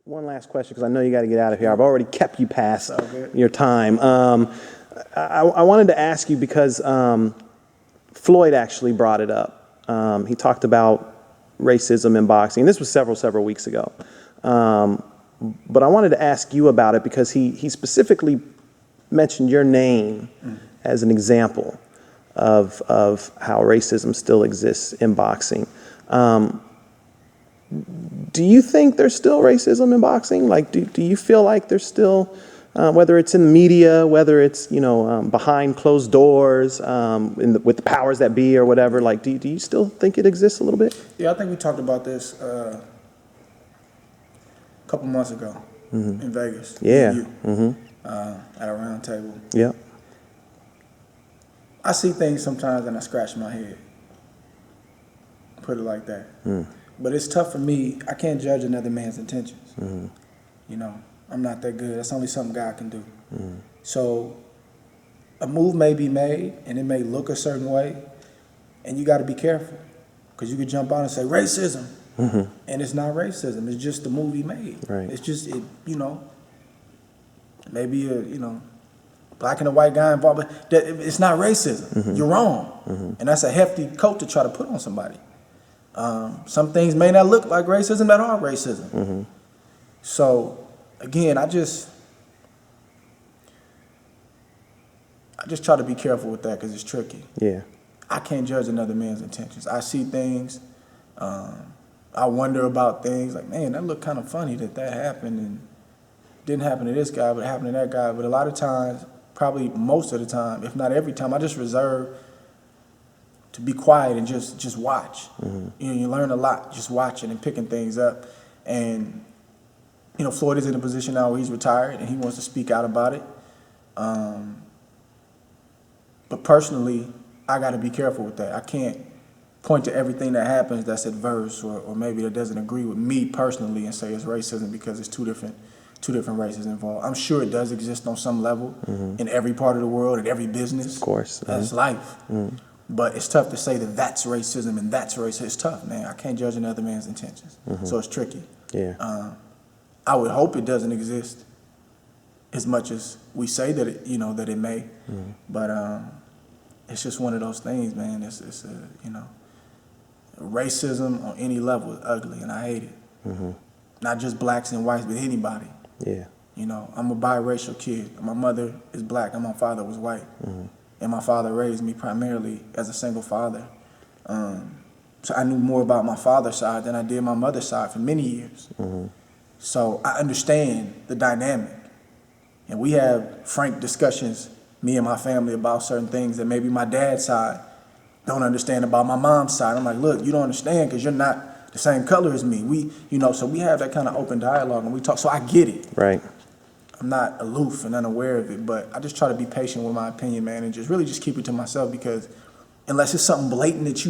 one last question, because I know you got to get out of here. I've already kept you past your time. I wanted to ask you because Floyd actually brought it up. He talked about racism in boxing. This was several weeks ago. But I wanted to ask you about it because he specifically mentioned your name as an example of how racism still exists in boxing. Do you think there's still racism in boxing? Like, do you feel like there's still, whether it's in the media, whether it's, behind closed doors, with the powers that be or whatever, like, do you still think it exists a little bit? Yeah, I think we talked about this a couple months ago in Vegas. Yeah. At a round table. Yeah. I see things sometimes and I scratch my head. Put it like that. But it's tough for me. I can't judge another man's intentions. I'm not that good. That's only something God can do. So a move may be made and it may look a certain way, and you got to be careful because you could jump on and say racism, and it's not racism. It's just the move he made. Right. It's just maybe a black and a white guy involved, but it's not racism. You're wrong, and that's a hefty coat to try to put on somebody. Some things may not look like racism that are racism. So again, I just try to be careful with that because it's tricky. Yeah. I can't judge another man's intentions. I see things, I wonder about things like, man, that looked kind of funny that happened and didn't happen to this guy, but it happened to that guy. But a lot of times, probably most of the time, if not every time, I just reserve to be quiet and just watch. You learn a lot just watching and picking things up. And Floyd is in a position now where he's retired and he wants to speak out about it. But personally, I got to be careful with that. I can't point to everything that happens that's adverse or maybe that doesn't agree with me personally and say it's racism because it's two different races involved. I'm sure it does exist on some level in every part of the world, in every business. Of course. That's life. But it's tough to say that that's racism and that's racism. It's tough, man. I can't judge another man's intentions. So it's tricky. Yeah. I would hope it doesn't exist as much as we say that it, that it may. But it's just one of those things, man. It's racism on any level is ugly, and I hate it. Not just blacks and whites, but anybody. Yeah. I'm a biracial kid. My mother is black and my father was white. And my father raised me primarily as a single father. So I knew more about my father's side than I did my mother's side for many years. So I understand the dynamic. And we have frank discussions, me and my family, about certain things that maybe my dad's side don't understand about my mom's side. I'm like, look, you don't understand because you're not the same color as me. So we have that kind of open dialogue and we talk. So I get it. Right. I'm not aloof and unaware of it, but I just try to be patient with my opinion, man, and just really just keep it to myself because unless it's something blatant that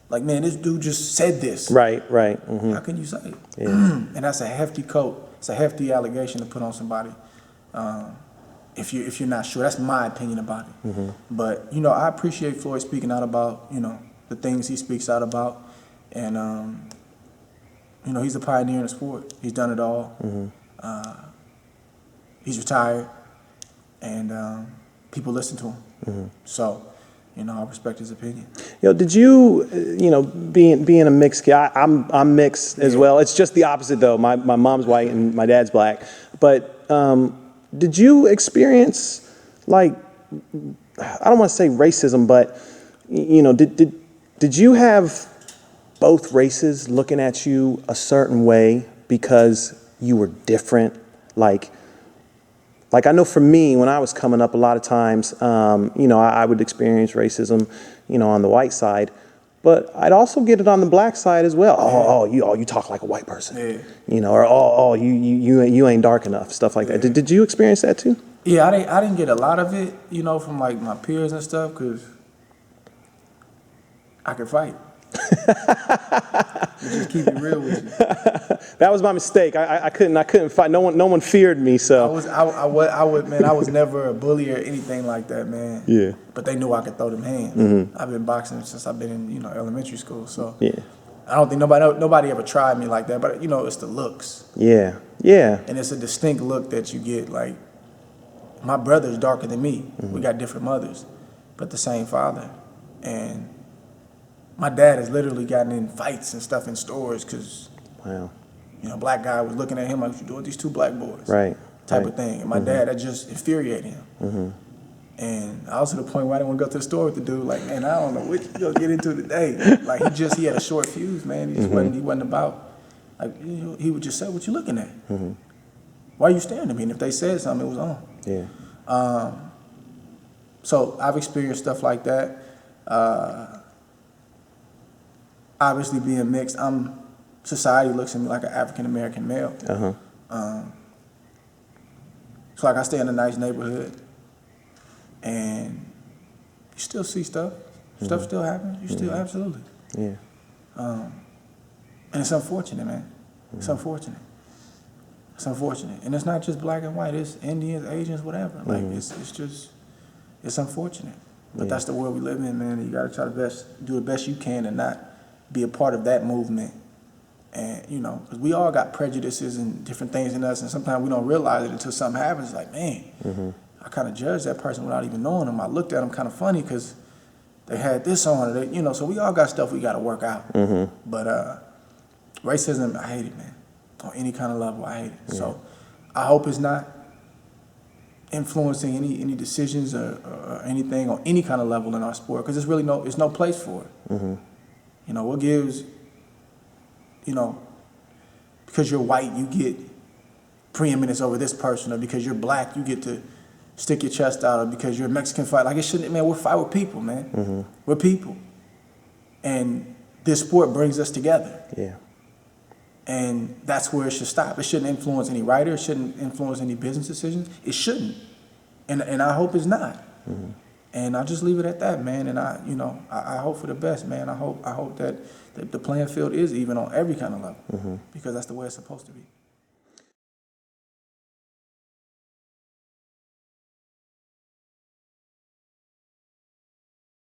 like, man, this dude just said this. Right. How can you say it? Yeah. And that's a hefty coat. It's a hefty allegation to put on somebody if you're not sure. That's my opinion about it. But, I appreciate Floyd speaking out about, the things he speaks out about. And, he's a pioneer in the sport. He's done it all. He's retired, and people listen to him. So, I respect his opinion. Did you, being a mixed kid, I'm mixed as well. It's just the opposite though. My mom's white and my dad's black. But did you experience, like, I don't want to say racism, but did you have both races looking at you a certain way because you were different? Like I know for me, when I was coming up, a lot of times, I would experience racism, on the white side, but I'd also get it on the black side as well. You talk like a white person, or you ain't dark enough, stuff like that. Did you experience that too? Yeah, I didn't get a lot of it, from like my peers and stuff, because I could fight. Just keep it real with you. That was my mistake. I couldn't fight. No one feared me. So I was never a bully or anything like that, man. Yeah. But they knew I could throw them hands. I've been boxing since I've been in elementary school. So yeah. I don't think nobody ever tried me like that, but you know, it's the looks. Yeah. Yeah. And it's a distinct look that you get. Like, my brother's darker than me. We got different mothers, but the same father. And my dad has literally gotten in fights and stuff in stores because, Wow. you know, black guy was looking at him like, what you doing with these two black boys? Right. Type of thing. And my dad, that just infuriated him. And I was to the point where I didn't want to go to the store with the dude. Like, man, I don't know what you gonna get into today. Like, he had a short fuse, man. He wasn't about, like, he would just say, what you looking at? Why are you staring at me? And if they said something, it was on. Yeah. So I've experienced stuff like that. Obviously being mixed, society looks at me like an African-American male. So like I stay in a nice neighborhood and you still see stuff. Stuff still happens. You still, absolutely. Yeah. And it's unfortunate, man. It's unfortunate. It's unfortunate. And it's not just black and white, it's Indians, Asians, whatever. Like, it's unfortunate. But that's the world we live in, man. You gotta try do the best you can and not be a part of that movement. And, you know, because we all got prejudices and different things in us, and sometimes we don't realize it until something happens. Like, man, I kind of judged that person without even knowing them. I looked at them kind of funny because they had this on, or you know, so we all got stuff we got to work out. But racism, I hate it, man. On any kind of level, I hate it. Yeah. So I hope it's not influencing any decisions or anything on any kind of level in our sport, because there's really no place for it. You know, what gives, you know, because you're white, you get preeminence over this person, or because you're black, you get to stick your chest out, or because you're a Mexican fight. Like, it shouldn't, man, we're people, man. We're people. And this sport brings us together. Yeah. And that's where it should stop. It shouldn't influence any writer. It shouldn't influence any business decisions. It shouldn't. And I hope it's not. And I'll just leave it at that, man. And I hope for the best, man. I hope that the playing field is even on every kind of level, because that's the way it's supposed to be.